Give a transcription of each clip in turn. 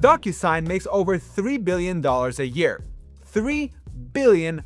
DocuSign makes over $3 billion a year. $3 billion.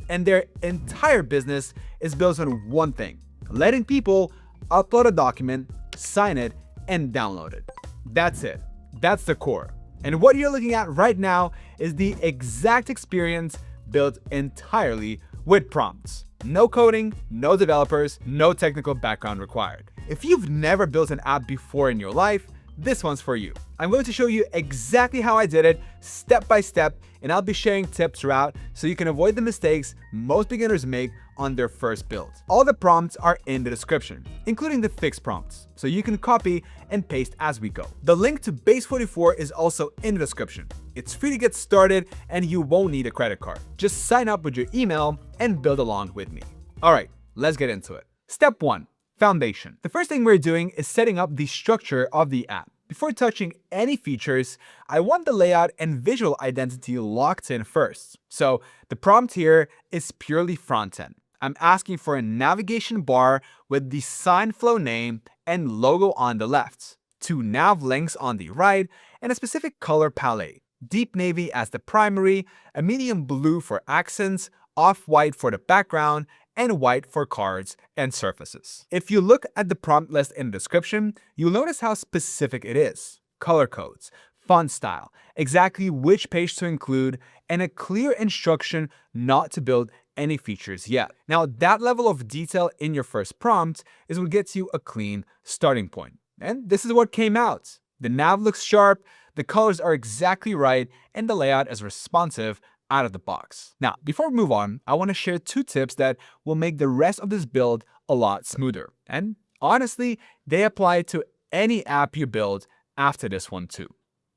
And their entire business is built on one thing: letting people upload a document, sign it, and download it. That's it. That's the core. And what you're looking at right now is the exact experience built entirely with prompts. No coding, no developers, no technical background required. If you've never built an app before in your life, this one's for you. I'm going to show you exactly how I did it, step by step, and I'll be sharing tips throughout so you can avoid the mistakes most beginners make on their first build. All the prompts are in the description, including the fixed prompts, so you can copy and paste as we go. The link to Base 44 is also in the description. It's free to get started and you won't need a credit card. Just sign up with your email and build along with me. All right, let's get into it. Step 1. Foundation. The first thing we're doing is setting up the structure of the app. Before touching any features, I want the layout and visual identity locked in first. So the prompt here is purely front-end. I'm asking for a navigation bar with the SignFlow name and logo on the left, 2 nav links on the right, and a specific color palette. Deep navy as the primary, a medium blue for accents, off-white for the background, and white for cards and surfaces. If you look at the prompt list in the description, you'll notice how specific it is. Color codes, font style, exactly which page to include, and a clear instruction not to build any features yet. Now, that level of detail in your first prompt is what gets you a clean starting point. And this is what came out. The nav looks sharp, the colors are exactly right, and the layout is responsive out of the box. Now, before we move on, I want to share 2 tips that will make the rest of this build a lot smoother. And honestly, they apply to any app you build after this one too.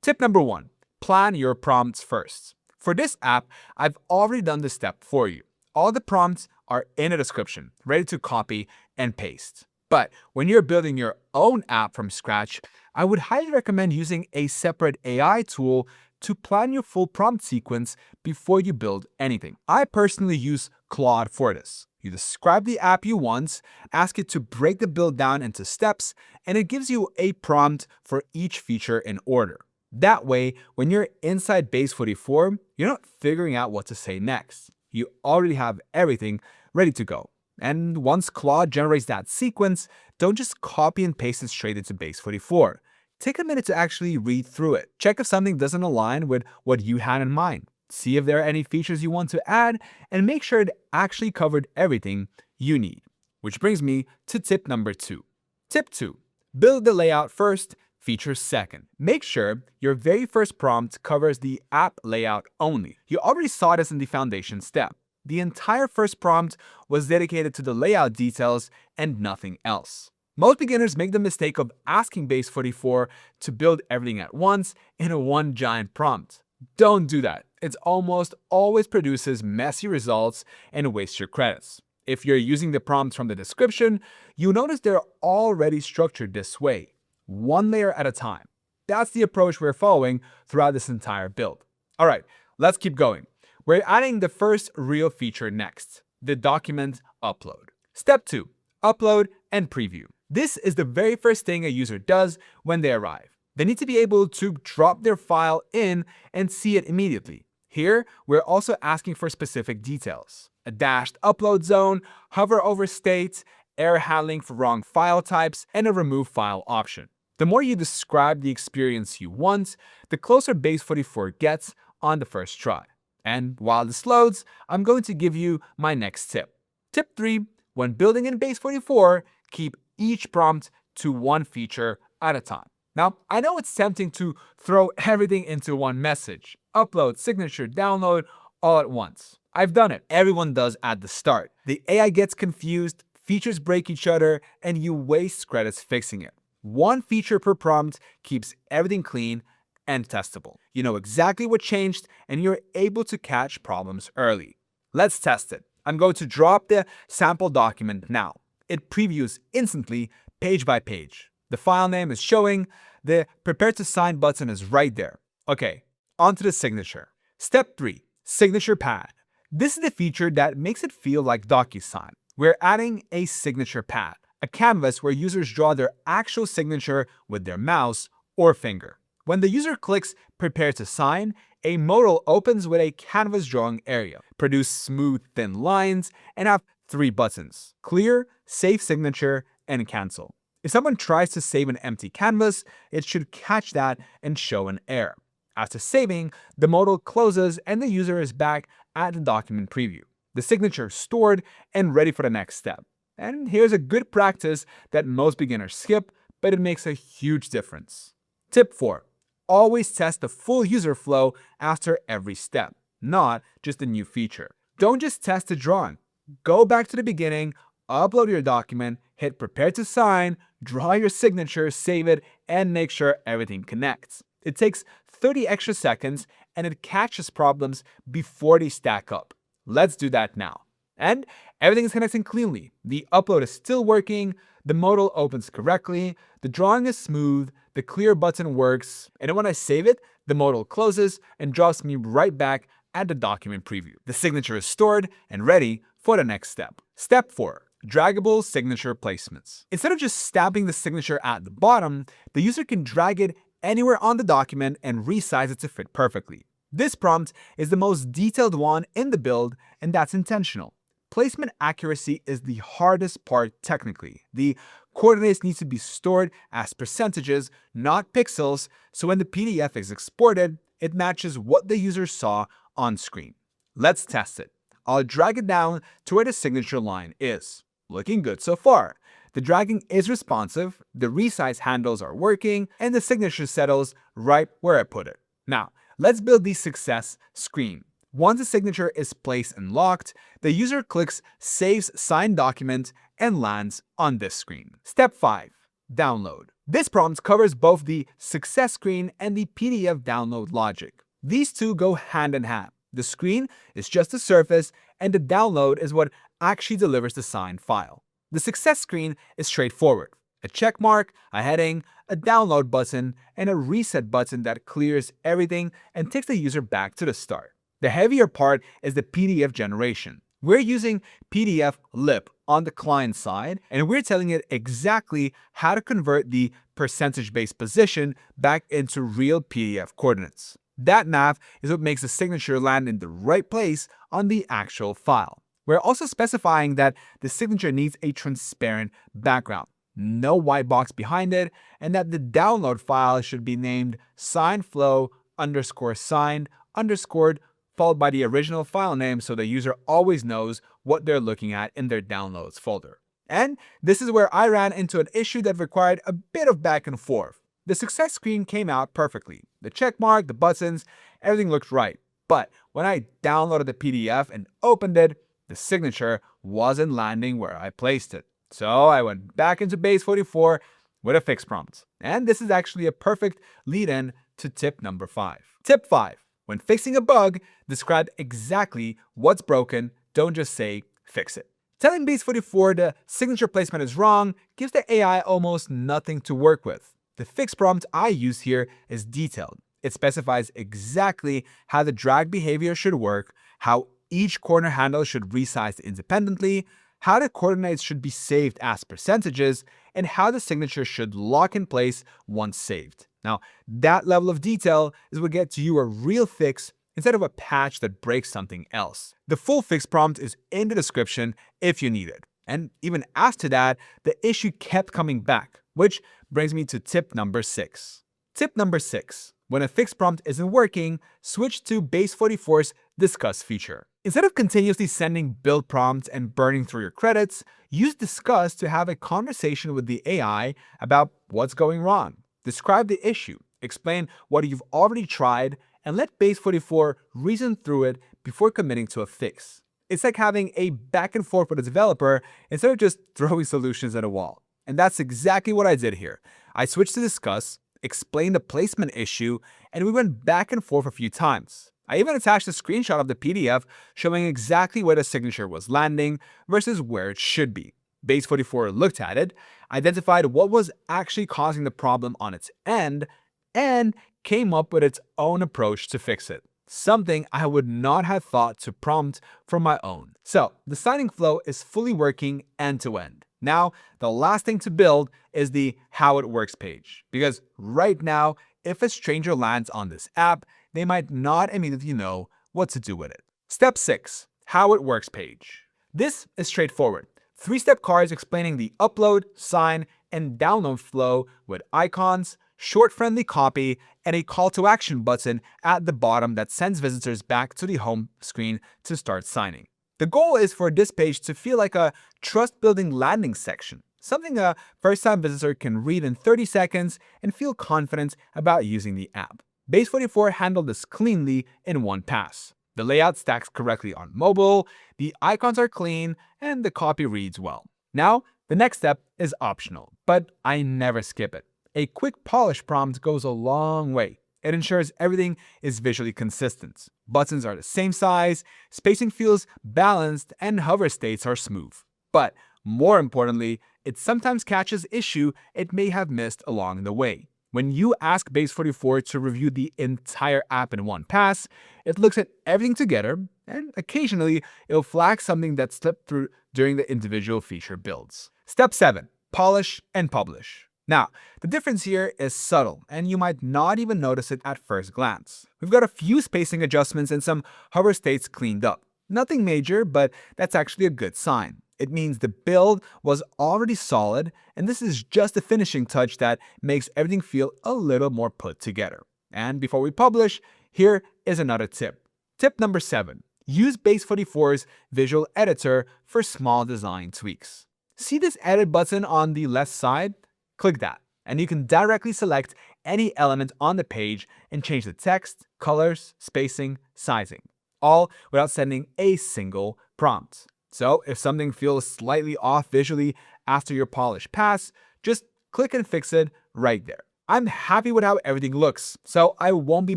Tip number 1, plan your prompts first. For this app, I've already done this step for you. All the prompts are in the description, ready to copy and paste. But when you're building your own app from scratch, I would highly recommend using a separate AI tool to plan your full prompt sequence before you build anything. I personally use Claude for this. You describe the app you want, ask it to break the build down into steps, and it gives you a prompt for each feature in order. That way, when you're inside Base 44, you're not figuring out what to say next. You already have everything ready to go. And once Claude generates that sequence, don't just copy and paste it straight into Base 44. Take a minute to actually read through it. Check if something doesn't align with what you had in mind. See if there are any features you want to add, and make sure it actually covered everything you need. Which brings me to tip number 2. Tip 2. Build the layout first, features second. Make sure your very first prompt covers the app layout only. You already saw this in the foundation step. The entire first prompt was dedicated to the layout details and nothing else. Most beginners make the mistake of asking Base 44 to build everything at once in a one giant prompt. Don't do that. It almost always produces messy results and wastes your credits. If you're using the prompts from the description, you'll notice they're already structured this way, one layer at a time. That's the approach we're following throughout this entire build. All right, let's keep going. We're adding the first real feature next, the document upload. Step 2, upload and preview. This is the very first thing a user does when they arrive. They need to be able to drop their file in and see it immediately. Here, we're also asking for specific details. A dashed upload zone, hover over state, error handling for wrong file types, and a remove file option. The more you describe the experience you want, the closer Base 44 gets on the first try. And while this loads, I'm going to give you my next tip. Tip 3, when building in Base 44, keep each prompt to one feature at a time. Now, I know it's tempting to throw everything into one message. Upload, signature, download, all at once. I've done it. Everyone does at the start. The AI gets confused, features break each other, and you waste credits fixing it. One feature per prompt keeps everything clean and testable. You know exactly what changed, and you're able to catch problems early. Let's test it. I'm going to drop the sample document now. It previews instantly, page by page. The file name is showing, the prepare to sign button is right there. Okay, onto the signature. Step 3, signature pad. This is the feature that makes it feel like DocuSign. We're adding a signature pad, a canvas where users draw their actual signature with their mouse or finger. When the user clicks Prepare to Sign, a modal opens with a canvas drawing area, produce smooth thin lines, and have 3 buttons: Clear, Save Signature, and Cancel. If someone tries to save an empty canvas, it should catch that and show an error. After saving, the modal closes and the user is back at the document preview. The signature is stored and ready for the next step. And here's a good practice that most beginners skip, but it makes a huge difference. Tip 4. Always test the full user flow after every step, not just a new feature. Don't just test the drawing. Go back to the beginning, upload your document, hit Prepare to Sign, draw your signature, save it, and make sure everything connects. It takes 30 extra seconds and it catches problems before they stack up. Let's do that now. And everything is connecting cleanly. The upload is still working, the modal opens correctly, the drawing is smooth, the clear button works, and when I save it, the modal closes and drops me right back at the document preview. The signature is stored and ready for the next step. Step 4. Draggable signature placements. Instead of just stamping the signature at the bottom, the user can drag it anywhere on the document and resize it to fit perfectly. This prompt is the most detailed one in the build, and that's intentional. Placement accuracy is the hardest part technically. The coordinates need to be stored as percentages, not pixels, so when the PDF is exported, it matches what the user saw on screen. Let's test it. I'll drag it down to where the signature line is. Looking good so far. The dragging is responsive, the resize handles are working, and the signature settles right where I put it. Now, let's build the success screen. Once the signature is placed and locked, the user clicks Saves Signed Document and lands on this screen. Step 5. Download. This prompt covers both the success screen and the PDF download logic. These two go hand in hand. The screen is just the surface, and the download is what actually delivers the signed file. The success screen is straightforward. A check mark, a heading, a download button, and a reset button that clears everything and takes the user back to the start. The heavier part is the PDF generation. We're using PDF lib on the client side, and we're telling it exactly how to convert the percentage-based position back into real PDF coordinates. That nav is what makes the signature land in the right place on the actual file. We're also specifying that the signature needs a transparent background, no white box behind it, and that the download file should be named SignFlow_signed_, followed by the original file name so the user always knows what they're looking at in their downloads folder. And this is where I ran into an issue that required a bit of back and forth. The success screen came out perfectly. The check mark, the buttons, everything looked right. But when I downloaded the PDF and opened it, the signature wasn't landing where I placed it. So I went back into Base 44 with a fix prompt. And this is actually a perfect lead-in to tip number 5. Tip 5. When fixing a bug, describe exactly what's broken, don't just say, fix it. Telling Base 44 the signature placement is wrong gives the AI almost nothing to work with. The fix prompt I use here is detailed. It specifies exactly how the drag behavior should work, how each corner handle should resize independently, how the coordinates should be saved as percentages, and how the signature should lock in place once saved. Now, that level of detail is what gets you a real fix instead of a patch that breaks something else. The full fix prompt is in the description if you need it. And even after that, the issue kept coming back, which brings me to tip number 6. Tip number 6. When a fix prompt isn't working, switch to Base 44's Discuss feature. Instead of continuously sending build prompts and burning through your credits, use Discuss to have a conversation with the AI about what's going wrong. Describe the issue, explain what you've already tried, and let Base 44 reason through it before committing to a fix. It's like having a back and forth with a developer instead of just throwing solutions at a wall. And that's exactly what I did here. I switched to Discuss, explained the placement issue, and we went back and forth a few times. I even attached a screenshot of the PDF showing exactly where the signature was landing versus where it should be. Base 44 looked at it, identified what was actually causing the problem on its end, and came up with its own approach to fix it. Something I would not have thought to prompt from my own. So, the signing flow is fully working end to end. Now, the last thing to build is the How It Works page, because right now, if a stranger lands on this app, they might not immediately know what to do with it. Step 6. How it works page. This is straightforward. 3-step cards explaining the upload, sign, and download flow with icons, short friendly copy, and a call to action button at the bottom that sends visitors back to the home screen to start signing. The goal is for this page to feel like a trust-building landing section, something a first-time visitor can read in 30 seconds and feel confident about using the app. Base44 handled this cleanly in one pass. The layout stacks correctly on mobile, the icons are clean, and the copy reads well. Now, the next step is optional, but I never skip it. A quick polish prompt goes a long way. It ensures everything is visually consistent. Buttons are the same size, spacing feels balanced, and hover states are smooth. But more importantly, it sometimes catches issue it may have missed along the way. When you ask Base44 to review the entire app in one pass, it looks at everything together, and occasionally it'll flag something that slipped through during the individual feature builds. Step 7. Polish and publish. Now, the difference here is subtle, and you might not even notice it at first glance. We've got a few spacing adjustments and some hover states cleaned up. Nothing major, but that's actually a good sign. It means the build was already solid, and this is just a finishing touch that makes everything feel a little more put together. And before we publish, here is another tip. Tip number 7. Use Base44's visual editor for small design tweaks. See this edit button on the left side? Click that, and you can directly select any element on the page and change the text, colors, spacing, sizing, all without sending a single prompt. So if something feels slightly off visually after your polish pass, just click and fix it right there. I'm happy with how everything looks, so I won't be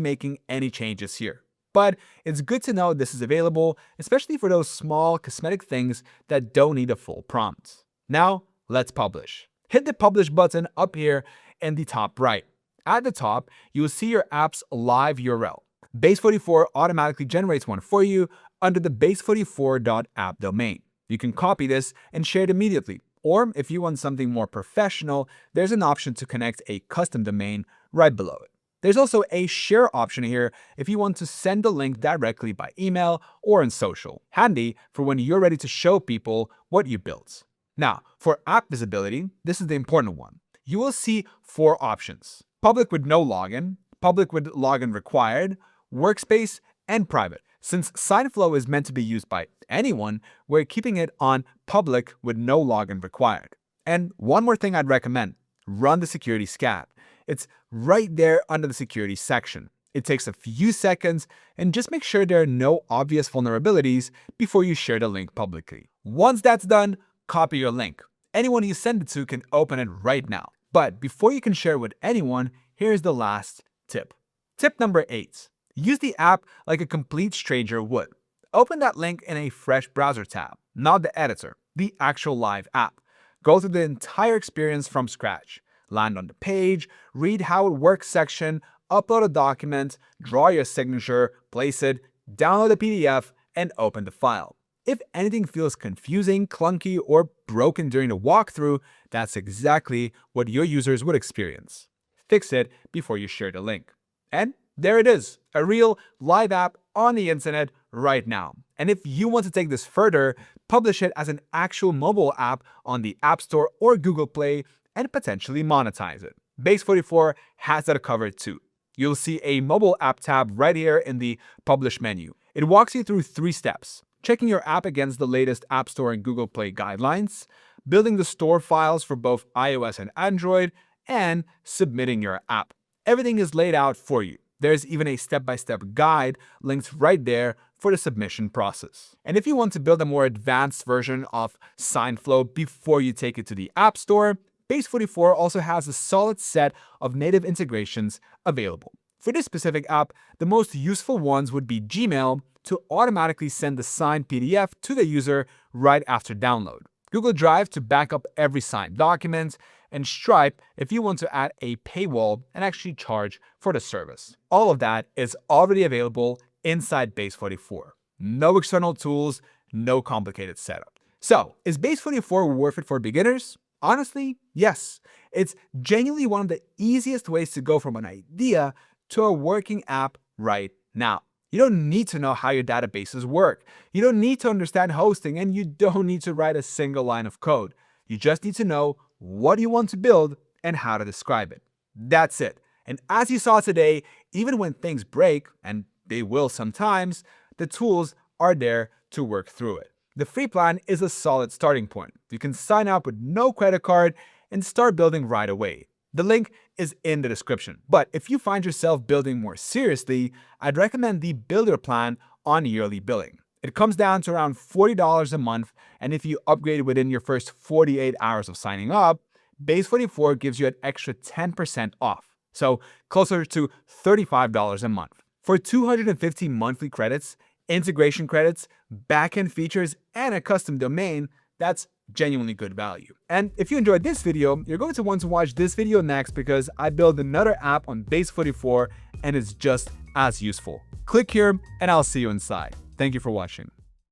making any changes here. But it's good to know this is available, especially for those small cosmetic things that don't need a full prompt. Now, let's publish. Hit the publish button up here in the top right. At the top, you will see your app's live URL. Base44 automatically generates one for you under the base44.app domain. You can copy this and share it immediately. Or if you want something more professional, there's an option to connect a custom domain right below it. There's also a share option here if you want to send the link directly by email or in social. Handy for when you're ready to show people what you built. Now, for app visibility, this is the important one. You will see 4 options: public with no login, public with login required, workspace, and private. Since SignFlow is meant to be used by anyone, we're keeping it on public with no login required. And one more thing I'd recommend, run the security scan. It's right there under the security section. It takes a few seconds, and just make sure there are no obvious vulnerabilities before you share the link publicly. Once that's done, copy your link. Anyone you send it to can open it right now. But before you can share it with anyone, here's the last tip. Tip number 8. Use the app like a complete stranger would. Open that link in a fresh browser tab, not the editor, the actual live app. Go through the entire experience from scratch. Land on the page, read how it works section, upload a document, draw your signature, place it, download the PDF, and open the file. If anything feels confusing, clunky, or broken during the walkthrough, that's exactly what your users would experience. Fix it before you share the link. And there it is, a real live app on the internet right now. And if you want to take this further, publish it as an actual mobile app on the App Store or Google Play and potentially monetize it. Base44 has that covered too. You'll see a mobile app tab right here in the Publish menu. It walks you through 3 steps. Checking your app against the latest App Store and Google Play guidelines, building the store files for both iOS and Android, and submitting your app. Everything is laid out for you. There's even a step-by-step guide linked right there for the submission process. And if you want to build a more advanced version of SignFlow before you take it to the App Store, Base44 also has a solid set of native integrations available. For this specific app, the most useful ones would be Gmail to automatically send the signed PDF to the user right after download, Google Drive to back up every signed document, and Stripe if you want to add a paywall and actually charge for the service. All of that is already available inside Base44. No external tools, no complicated setup. So, is Base44 worth it for beginners? Honestly, yes. It's genuinely one of the easiest ways to go from an idea to a working app right now. You don't need to know how your databases work. You don't need to understand hosting, and you don't need to write a single line of code. You just need to know what you want to build and how to describe it. That's it. And as you saw today, even when things break, and they will sometimes, the tools are there to work through it. The free plan is a solid starting point. You can sign up with no credit card and start building right away. The link is in the description. But if you find yourself building more seriously, I'd recommend the Builder plan on yearly billing. It comes down to around $40 a month, and if you upgrade within your first 48 hours of signing up, Base 44 gives you an extra 10% off, so closer to $35 a month. For 250 monthly credits, integration credits, backend features, and a custom domain, that's genuinely good value. And if you enjoyed this video, you're going to want to watch this video next because I built another app on Base 44 and it's just as useful. Click here and I'll see you inside. Thank you for watching.